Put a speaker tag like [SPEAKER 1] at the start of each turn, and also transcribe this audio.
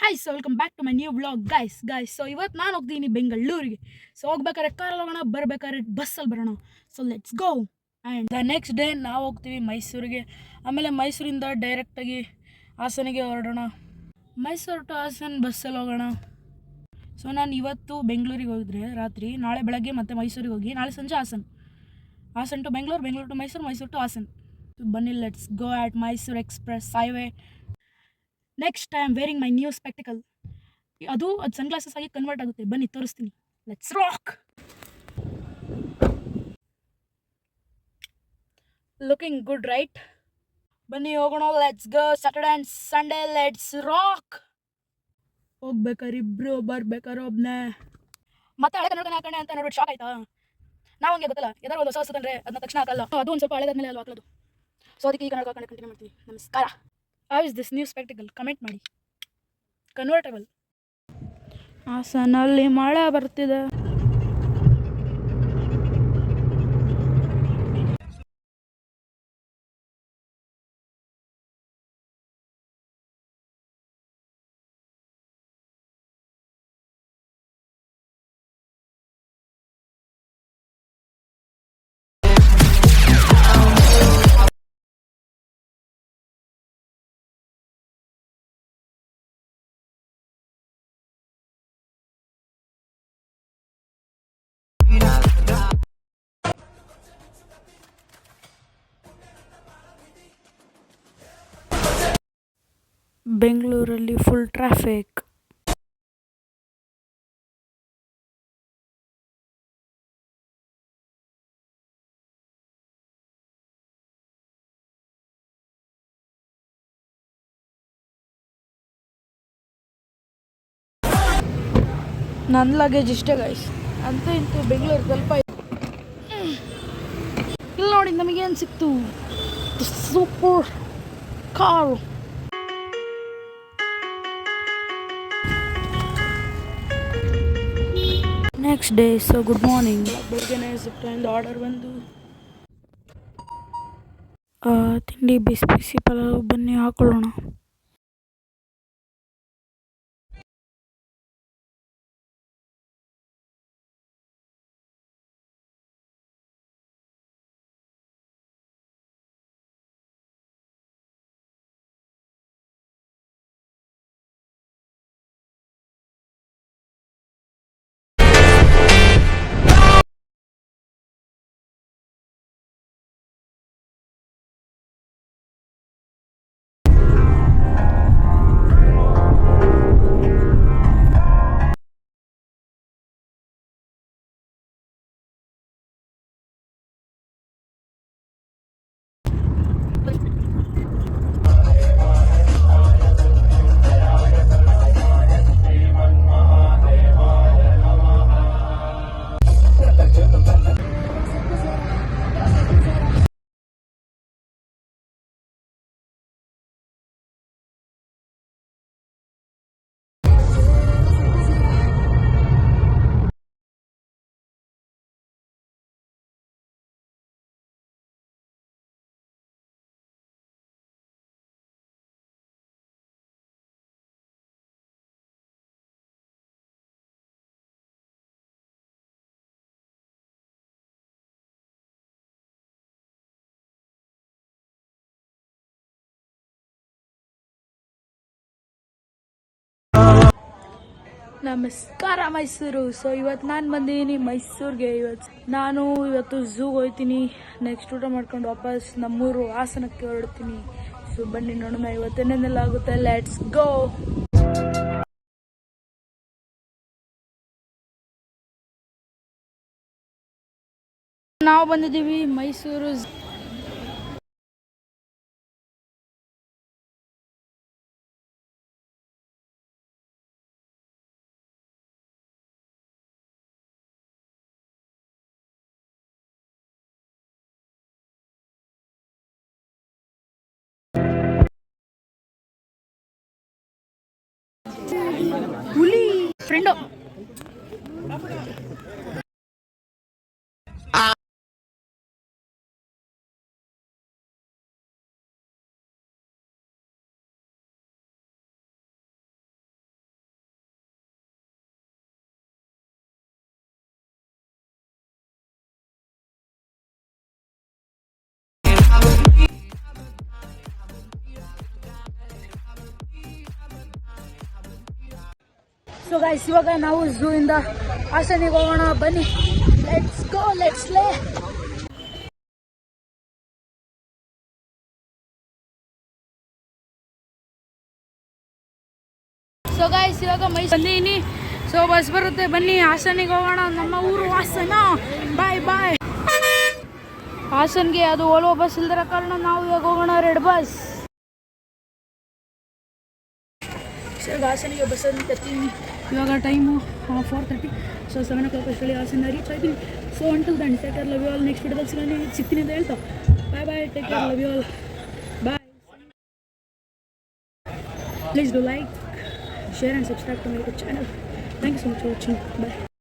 [SPEAKER 1] Hi so welcome back to my new vlog guys so ಇವತ್ತು ನಾನು ಹೋಗ್ತೀನಿ ಬೆಂಗಳೂರಿಗೆ. ಸೊ ಹೋಗ್ಬೇಕಾದ್ರೆ ಕಾರಲ್ಲಿ ಹೋಗೋಣ, ಬರಬೇಕಾದ್ರೆ ಬಸ್ಸಲ್ಲಿ ಬರೋಣ. So let's go. And the next day ನಾವು ಹೋಗ್ತೀವಿ ಮೈಸೂರಿಗೆ. ಆಮೇಲೆ ಮೈಸೂರಿಂದ ಡೈರೆಕ್ಟಾಗಿ ಹಾಸನಿಗೆ ಹೊರಡೋಣ. ಮೈಸೂರು ಟು ಹಾಸನ್ ಬಸ್ಸಲ್ಲಿ ಹೋಗೋಣ. ಸೊ ನಾನು ಇವತ್ತು ಬೆಂಗಳೂರಿಗೆ ಹೋಗಿದ್ರೆ ರಾತ್ರಿ, ನಾಳೆ ಬೆಳಗ್ಗೆ ಮತ್ತೆ ಮೈಸೂರಿಗೆ ಹೋಗಿ ನಾಳೆ ಸಂಜೆ Hassan to Bengaluru, Bengaluru to Mysuru, Mysuru to Hassan. ಬನ್ನಿ let's go at Mysuru express highway. Next I am wearing my new spectacle. ಅದು ಸನ್ಗ್ಲಾಸಸ್ ಆಗಿ ಕನ್ವರ್ಟ್ ಆಗುತ್ತೆ. ಬನ್ನಿ ತೋರಿಸ್ತೀನಿ. Let's rock. Looking good right? ಬನ್ನಿ ಹೋಗೋಣ. Let's go. Saturday and Sunday let's rock. ಹೋಗ್ಬೇಕಾರೆ ಇಬ್ರು, ಬರ್ಬೇಕಾರೆ ಒಬ್ನೇ. ಮತ್ತೆ ಹಳೆ ಕನ್ನಡ ಹಾಕೋಣ ಅಂತ ನೋಡ್ಬಿಟ್ಟು ಶಾಕ್ ಆಯ್ತಾ? ನಾವು ಹಂಗೆ ಗೊತ್ತಲ್ಲ, ಯಾವ್ದಾರು ಒಂದು ಹೊಸ ಹೊಸದಂದ್ರೆ ಅದನ್ನ ತಕ್ಷಣ ಹಾಕಲ್ಲ. ಅದು ಒಂದು ಸ್ವಲ್ಪ ಹಳೆದಾದ್ಮೇಲೆ ಅಲ್ವಾ ಹಾಕೋದು. ಸೊ ಅದಕ್ಕೆ ಈ ಕನ್ನಡ ಹಾಕೊಂಡು ಕಂಟಿನ್ಯೂ ಮಾಡ್ತೀವಿ. ನಮಸ್ಕಾರ. How is this new spectacle? Comment ಮಾಡಿ. ಕನ್ವರ್ಟಬಲ್. ಹಾಸನಲ್ಲಿ ಮಳೆ ಬರ್ತಿದೆ. ಬೆಂಗಳೂರಲ್ಲಿ ಫುಲ್ ಟ್ರಾಫಿಕ್. ನನ್ನ ಲಗೇಜ್ ಇಷ್ಟೇ ಗೈಸ್. ಅಂತೂ ಇಂತೂ ಬೆಂಗಳೂರು ಸ್ವಲ್ಪ ಇಲ್ಲಿ ನೋಡಿ ನಮಗೇನು ಸಿಕ್ತು. Super car. Next day. So good morning. ಬೆಳಗ್ಗೆನೇ ಸಿಕ್ಕಿಂದ ಆರ್ಡರ್ ಬಂದು ತಿಂಡಿ ಬಿಸಿ ಬಿಸಿ ಪಲಾವ್. ಬನ್ನಿ ಹಾಕೊಳ್ಳೋಣ. ನಮಸ್ಕಾರ ಮೈಸೂರು. ಸೊ ಇವತ್ತು ನಾನು ಬಂದಿದ್ದೀನಿ ಮೈಸೂರಿಗೆ. ಇವತ್ತು ಝೂಗೆ ಹೋಗ್ತೀನಿ. ನೆಕ್ಸ್ಟ್ ಊಟ ಮಾಡ್ಕೊಂಡು ವಾಪಸ್ ನಮ್ಮೂರು ಹಾಸನಕ್ಕೆ ಹೊರಡ್ತೀನಿ. ಸೊ ಬನ್ನಿ ನೋಡೋಣ ಇವತ್ತೇನೆಲ್ಲ ಆಗುತ್ತೆ. Let's go. ನಾವು ಬಂದಿದ್ದೀವಿ ಮೈಸೂರು ಹುಲಿ ಫ್ರೆಂಡು. ಸೊ ಗೈಸ್ ಇವಾಗ ನಾವು ಝೂ ಇಂದ ಹಾಸನಿಗೆ ಹೋಗೋಣ ಬನ್ನಿ. Let's go, let's play. So guys ಇವಾಗ ಮೈಸೂರು ಬಂದೀನಿ. ಸೊ ಬಸ್ ಬರುತ್ತೆ ಬನ್ನಿ, ಹಾಸನಿಗೆ ಹೋಗೋಣ. ನಮ್ಮ ಊರು ಹಾಸನ. ಬಾಯ್ ಬಾಯ್. ಹಾಸನ್ಗೆ ಅದು ಓಲ್ವೋ ಬಸ್ ಇಲ್ದಿರೋ ಕಾರಣ ನಾವು ಇವಾಗ ಹೋಗೋಣ ರೆಡ್ ಬಸ್. ಸರ್ ಹಾಸನಿಗೆ ಬಸ್ ಅಂತ ಕತ್ತೀನಿ. ಇವಾಗ ಟೈಮು 4:30. ಸೊ 7 o'clock ಅಷ್ಟರಲ್ಲಿ ಹಾಸನ ರೀಚ್ ಆಗ್ತೀನಿ. So until then take care, love you all. Next ವಿಡಿಯೋದಲ್ಲಿ ಸಿಗ್ತೀನಿ ಅಂತ ಹೇಳ್ತಾ bye bye, take care, love you all, bye. Please do like, share and subscribe to my YouTube channel. Thank you so much for watching. Bye.